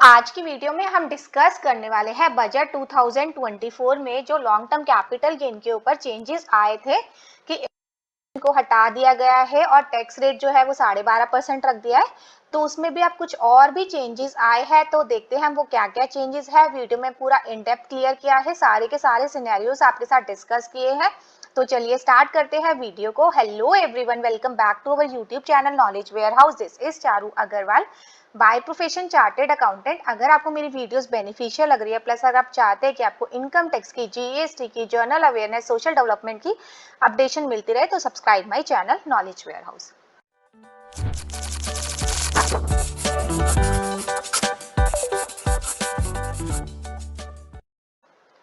आज की वीडियो में हम डिस्कस करने वाले हैं बजट 2024 में जो लॉन्ग टर्म कैपिटल गेन के ऊपर चेंजेस आए थे कि को हटा दिया गया है और टैक्स रेट जो है वो 12.5% रख दिया है। तो उसमें भी अब कुछ और भी चेंजेस आए हैं, तो देखते हैं हम वो क्या क्या चेंजेस है। वीडियो में पूरा इन डेप्थ क्लियर किया है, सारे के सारे सिनेरियोस आपके साथ डिस्कस किए हैं। तो चलिए स्टार्ट करते हैं वीडियो को। Hello everyone, welcome back to our YouTube channel knowledge warehouse. This is Charu Agarwal, by profession chartered accountant. अगर आपको मेरी वीडियोस बेनिफिशियल लग रही है, प्लस अगर आप चाहते हैं कि आपको इनकम टैक्स की, जीएसटी की, जर्नल अवेयरनेस, सोशल डेवलपमेंट की अपडेशन मिलती रहे, तो subscribe my channel knowledge warehouse.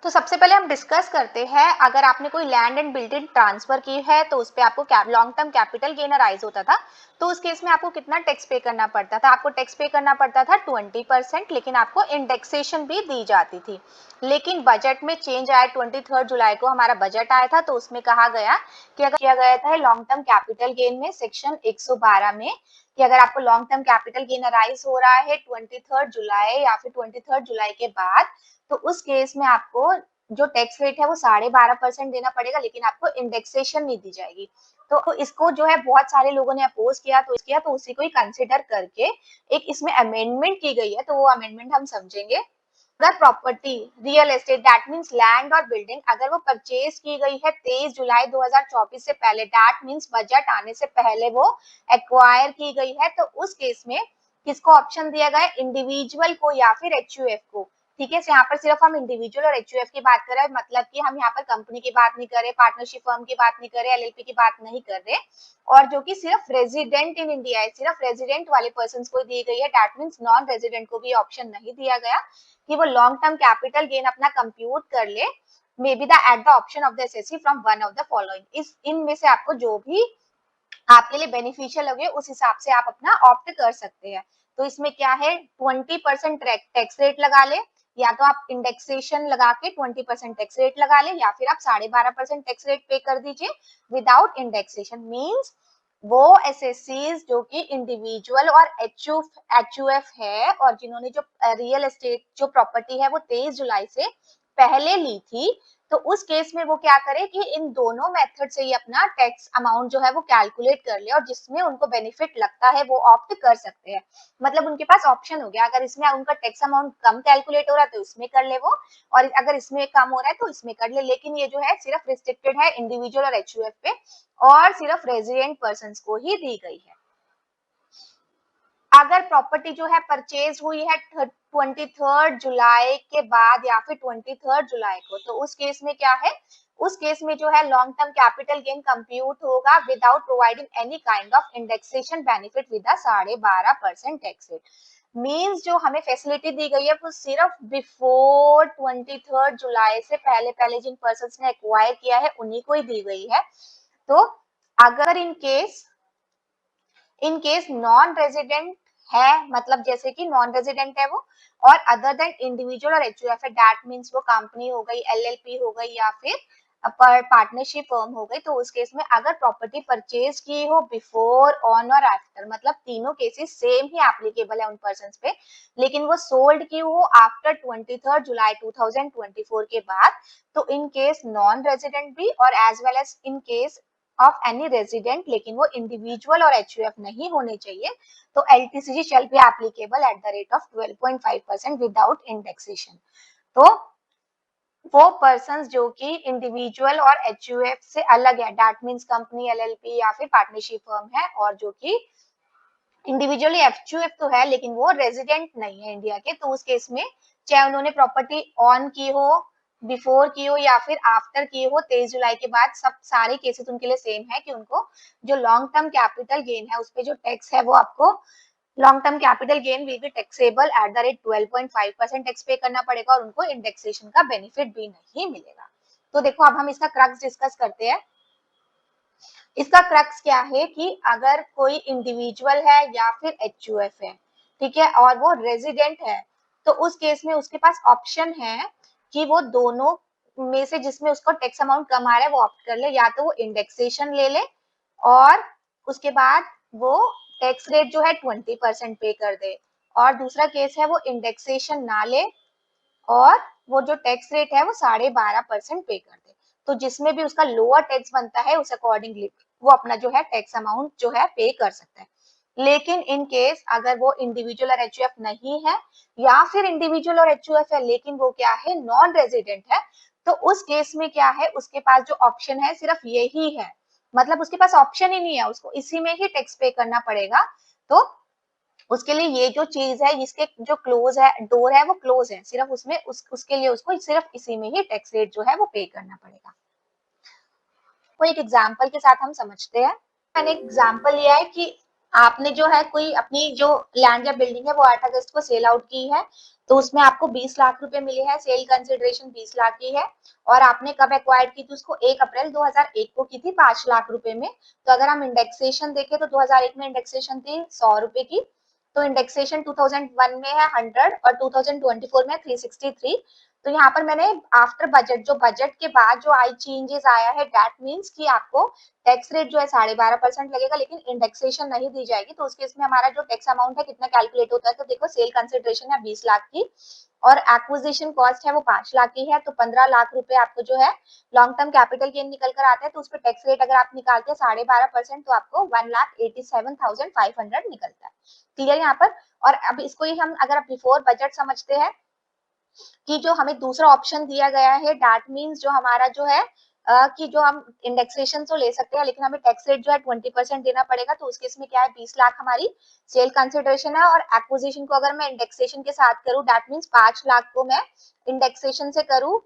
तो सबसे पहले हम डिस्कस करते हैं, अगर आपने कोई लैंड एंड बिल्डिंग ट्रांसफर की है तो उस पे आपको long term capital gain arise होता था। तो उस केस में आपको कितना टैक्स पे करना पड़ता था? आपको टैक्स पे करना पड़ता था 20%, लेकिन आपको इंडेक्सेशन भी दी जाती थी। लेकिन बजट में चेंज आया, 23 जुलाई को हमारा बजट आया था, तो उसमें कहा गया कि अगर किया गया था लॉन्ग टर्म कैपिटल गेन में सेक्शन 112 में कि अगर आपको long term capital gain arise हो रहा है 23 जुलाई या फिर 23 जुलाई के बाद, तो उस केस में आपको जो टैक्स रेट है वो 12.5% देना पड़ेगा, लेकिन आपको इंडेक्सेशन नहीं दी जाएगी। तो इसको जो है बहुत सारे लोगों ने अपोज किया, तो उसी को ही कंसिडर करके एक इसमें अमेंडमेंट की गई है। तो वो अमेंडमेंट हम समझेंगे। अगर property, real estate, that means land और बिल्डिंग, अगर वो परचेज की गई है 23 जुलाई 2024 से पहले, दैट मीन्स बजट आने से पहले वो एक्वायर की गई है, तो उस केस में किसको ऑप्शन दिया गया है? इंडिविजुअल को या फिर एचयूएफ को। ठीक है, यहाँ पर सिर्फ हम इंडिविजुअल और एचयूएफ की बात कर रहे हैं, मतलब कि हम यहाँ पर कंपनी की बात नहीं कर रहे, पार्टनरशिप फर्म की बात नहीं कर रहे, एलएलपी की बात नहीं कर रहे, और जो कि सिर्फ रेजिडेंट इन इंडिया है, सिर्फ रेजिडेंट वाले पर्सन को दी गई है। दैट मीन्स नॉन रेजिडेंट को भी ऑप्शन नहीं दिया गया कि वो लॉन्ग टर्म कैपिटल गेन अपना कंप्यूट कर ले, may be the at the option of the assessee from one of the following. इस इनमें से आपको जो भी आपके लिए बेनिफिशियल लगे उस हिसाब से आप अपना ऑप्ट कर सकते हैं। तो इसमें क्या है, 20% टैक्स रेट लगा ले, या तो आप इंडेक्सेशन लगा के 20% टैक्स रेट लगा ले, या फिर आप 12.5% टैक्स रेट पे कर दीजिए विदाउट इंडेक्सेशन। मींस वो एसएससीज जो कि इंडिविजुअल और एचयूएफ है, और जिन्होंने जो रियल एस्टेट जो प्रॉपर्टी है वो 23 जुलाई से पहले ली थी, तो उस केस में वो क्या करे कि इन दोनों मेथड से ही अपना टैक्स अमाउंट जो है वो कैलकुलेट कर ले, और जिसमें उनको बेनिफिट लगता है वो ऑप्ट कर सकते हैं। मतलब उनके पास ऑप्शन हो गया, अगर इसमें उनका टैक्स अमाउंट कम कैलकुलेट हो रहा है तो इसमें कर ले वो, और अगर इसमें कम हो रहा है तो इसमें कर ले। लेकिन ये जो है सिर्फ रिस्ट्रिक्टेड है इंडिविजुअल और एचयूएफ पे, और सिर्फ रेजिडेंट पर्सन को ही दी गई है। अगर प्रॉपर्टी जो है परचेज हुई है 23 जुलाई के बाद या फिर 23 जुलाई को, तो उस केस में क्या है, उस केस में जो है long term capital gain compute होगा without providing any kind of indexation benefit with 12.5% tax rate. Means जो हमें फैसिलिटी दी गई है वो सिर्फ बिफोर 23 जुलाई से पहले पहले जिन पर्सन ने एक्वायर किया है उन्हीं को ही दी गई है। तो अगर इन केस नॉन रेजिडेंट है, मतलब जैसे कि नॉन रेजिडेंट है वो, और अदर देन इंडिविजुअल और एचयूएफ है, दैट मींस वो कंपनी हो गई, एलएलपी हो गई, या फिर पार्टनरशिप फर्म हो गई, तो उस केस में अगर प्रॉपर्टी परचेज की हो बिफोर, ऑन और आफ्टर, मतलब तीनों केसेस सेम ही एप्लीकेबल है उन पर्सन पे, लेकिन वो सोल्ड की हो आफ्टर 23 जुलाई 2024 के बाद, तो इन केस नॉन रेजिडेंट भी और as well as in case of any resident, लेकिन वो इंडिविजुअल और एचयूएफ नहीं होने चाहिए, तो LTCG shall be applicable at the rate of 12.5% without indexation. तो वो पर्संस जो कि इंडिविजुअल और एचयूएफ से अलग है, दैट मींस कंपनी, एलएलपी या फिर पार्टनरशिप फर्म है, और जो कि इंडिविजुअली एचयूएफ तो है लेकिन वो रेजिडेंट नहीं है इंडिया के, तो उस केस में चाहे उन्होंने प्रॉपर्टी ऑन की हो, बिफोर की हो या फिर आफ्टर की हो 23 जुलाई के बाद, सब सारे केसेस उनके लिए सेम है कि उनको जो लॉन्ग टर्म कैपिटल गेन है उस पे जो टैक्स है वो आपको long term capital gain will be taxable at the rate 12.5% tax पे करना पड़ेगा, और उनको इंडेक्सेशन का बेनिफिट भी नहीं मिलेगा। तो देखो अब हम इसका क्रक्स डिस्कस करते हैं। इसका क्रक्स क्या है कि अगर कोई इंडिविजुअल है या फिर एचयूएफ है, ठीक है, और वो रेजिडेंट है, तो उस केस में उसके पास ऑप्शन है कि वो दोनों में से जिसमें उसको टैक्स अमाउंट कम आ रहा है वो ऑप्ट कर ले, या तो वो इंडेक्सेशन ले ले और उसके बाद वो टैक्स रेट जो है 20% पे कर दे, और दूसरा केस है वो इंडेक्सेशन ना ले और वो जो टैक्स रेट है वो 12.5% पे कर दे। तो जिसमें भी उसका लोअर टैक्स बनता है उस अकॉर्डिंगली वो अपना जो है टैक्स अमाउंट जो है पे कर सकता है। लेकिन इन केस अगर वो इंडिविजुअल और एचयूएफ नहीं है या फिर इंडिविजुअल और एचयूएफ है लेकिन वो क्या है नॉन रेजिडेंट है, तो उस केस में क्या है उसके पास जो ऑप्शन है सिर्फ यही है, मतलब उसके पास ऑप्शन ही नहीं है, उसको इसी में ही टैक्स पे करना पड़ेगा। तो उसके लिए ये जो चीज है इसके जो क्लोज है डोर है वो क्लोज है, सिर्फ उसमें उसके लिए उसको सिर्फ इसी में ही टैक्स रेट जो है वो पे करना पड़ेगा। तो एक एग्जांपल के साथ हम समझते हैं। मैंने एग्जांपल लिया है कि आपने जो है कोई अपनी जो लैंड या बिल्डिंग है वो 8 अगस्त को सेल आउट की है, तो उसमें आपको 20 लाख रुपए मिले हैं, सेल कंसिडरेशन 20 लाख की है और आपने कब एक्वायर्ड की थी उसको 1 अप्रैल 2001 को की थी 5 लाख रुपए में। तो अगर हम इंडेक्सेशन देखें तो 2001 में इंडेक्सेशन थी 100 रुपए की, तो इंडेक्सेशन 2001 में है 100 और 2024 में 363। तो यहाँ पर मैंने आफ्टर बजट जो बजट के बाद जो आई चेंजेस आया है दैट मीन्स कि आपको टैक्स रेट जो है 12.5% लगेगा लेकिन इंडेक्सेशन नहीं दी जाएगी। तो उसके इसमें हमारा जो टैक्स अमाउंट है कितना कैलकुलेट होता है, तो देखो सेल कंसिडरेशन है 20 लाख की और एक्विजिशन कॉस्ट है वो 5 लाख की है, तो 15 लाख रुपए आपको जो है लॉन्ग टर्म कैपिटल गेन निकल कर आता है। तो उस पर टैक्स रेट अगर आप निकालते हैं 12.5% तो आपको 1,87,500 निकलता है। क्लियर यहाँ पर। और अब इसको ही हम अगर बिफोर बजट समझते हैं कि जो हमें दूसरा ऑप्शन दिया गया है दैट मीन्स जो हमारा जो है कि जो हम इंडेक्सेशन तो ले सकते हैं लेकिन हमें टैक्स रेट जो है 20% देना पड़ेगा। तो उस केस में क्या है 20 लाख हमारी सेल कंसिडरेशन है और एक्विजिशन को अगर मैं इंडेक्सेशन के साथ करूं दैट मीन्स 5 लाख को मैं इंडेक्सेशन से करूं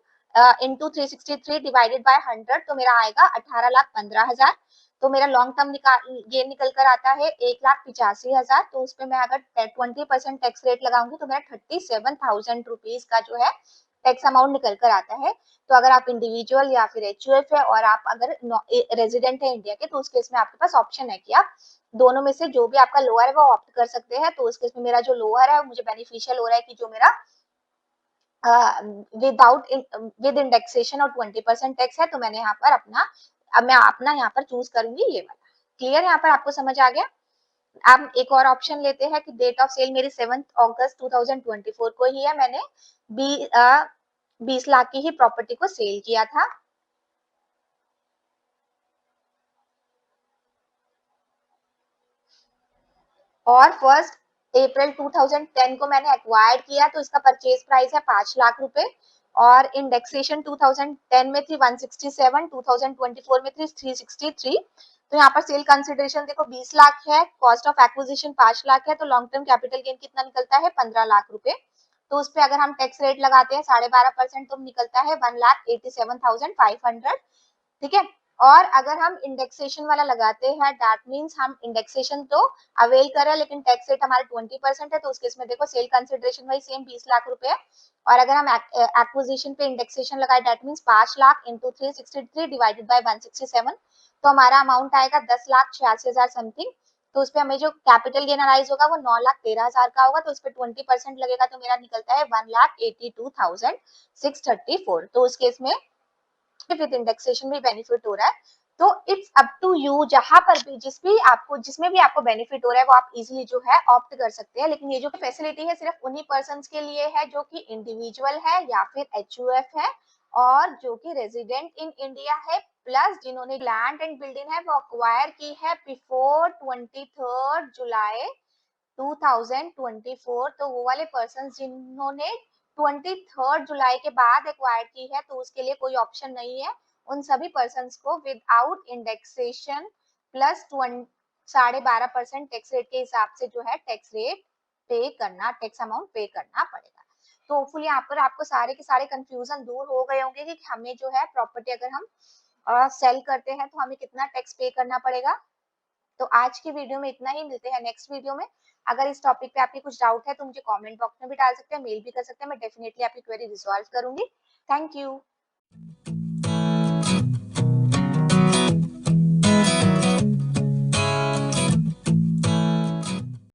इनटू 363 डिवाइडेड बाय 100 तो मेरा आएगा 18,15,000। तो मेरा लॉन्ग टर्म गेन निकल कर आता है 1,85,000। तो उसपे मैं अगर 20% टैक्स रेट लगाऊंगी तो मेरा 37,000 रुपीज का जो है टैक्स अमाउंट निकल कर आता है। तो अगर आप इंडिविजुअल या फिर एचयूएफ है और आप अगर रेजिडेंट है इंडिया के तो उस केस में आपके पास ऑप्शन है कि आप दोनों में से जो भी आपका लोअर है वो ऑप्ट कर सकते हैं। तो उस केस में मेरा जो लोअर है मुझे बेनिफिशियल हो रहा है कि जो मेरा विदाउट विद इंडेक्सेशन और 20% टैक्स है, तो मैंने यहाँ पर अपना अब मैं अपना यहाँ पर चूज करूंगी ये वाला। क्लियर यहाँ पर आपको समझ आ गया। अब एक और ऑप्शन लेते हैं कि डेट ऑफ सेल मेरी 7 अगस्त 2024 को ही है, मैंने 20 लाख की ही प्रॉपर्टी को सेल किया था। और 1 अप्रैल 2010 को मैंने एक्वायर्ड किया, तो इसका परचेज प्राइस है 5 लाख रुपए और इंडेक्सेशन 2010 में थी 167, 2024 में थी 363। तो यहाँ पर सेल कंसिडरेशन देखो 20 लाख है, कॉस्ट ऑफ एक्विजिशन 5 लाख है, तो लॉन्ग टर्म कैपिटल गेन कितना निकलता है 15 लाख रुपए। तो उस पर अगर हम टैक्स रेट लगाते हैं 12.5% तो निकलता है 1,87,500। ठीक है। और अगर हम इंडेक्सेशन वाला लगाते हैं दैट मीन्स हम इंडेक्सेशन तो अवेल कर रहे हैं लेकिन टैक्स रेट हमारा 20% है, तो उस केस में देखो सेल कंसिडरेशन वही सेम 20 लाख रुपए है और अगर हम एक्विजिशन पे इंडेक्सेशन लगाए that means 5 lakh into 363 divided by 167 तो हमारा अमाउंट आएगा 10,86,000 समथिंग। तो उस पर हमें जो कैपिटल गेन अराइज होगा वो 9,13,000 का होगा, तो उस पर 20% लगेगा तो मेरा निकलता है 1,82,634। तो उस केस में विद इंडेक्सेशन भी बेनिफिट हो रहा है। तो इट्स अप टू यू, जहां पर भी जिसमें भी आपको बेनिफिट हो रहा है वो आप इजीली जो है ऑप्ट कर सकते हैं। लेकिन ये जो फैसिलिटी है सिर्फ उन्हीं पर्सन के लिए है जो कि इंडिविजुअल है या फिर एचयूएफ है और जो कि रेजिडेंट इन इंडिया है, प्लस जिन्होंने लैंड एंड बिल्डिंग है वो अक्वायर की है बिफोर 23 जुलाई 2024। तो वो वाले पर्सन जिन्होंने 23 जुलाई के बाद एक्वायर की है तो उसके लिए कोई ऑप्शन नहीं है। उन सभी पर्सन को without indexation plus 12.5% tax rate के हिसाब से जो है टैक्स रेट पे करना, टैक्स अमाउंट पे करना पड़ेगा। तो होपफुली यहाँ पर आपको सारे के सारे कंफ्यूजन दूर हो गए होंगे कि हमें जो है प्रॉपर्टी अगर हम सेल करते हैं तो हमें कितना टैक्स पे करना पड़ेगा। तो आज की वीडियो में इतना ही, मिलते हैं नेक्स्ट वीडियो में। अगर इस टॉपिक पे आपकी कुछ डाउट है तो मुझे कमेंट बॉक्स में भी डाल सकते हैं, मेल भी कर सकते हैं, मैं डेफिनेटली आपकी क्वेरी रिजॉल्व करूंगी। Thank you.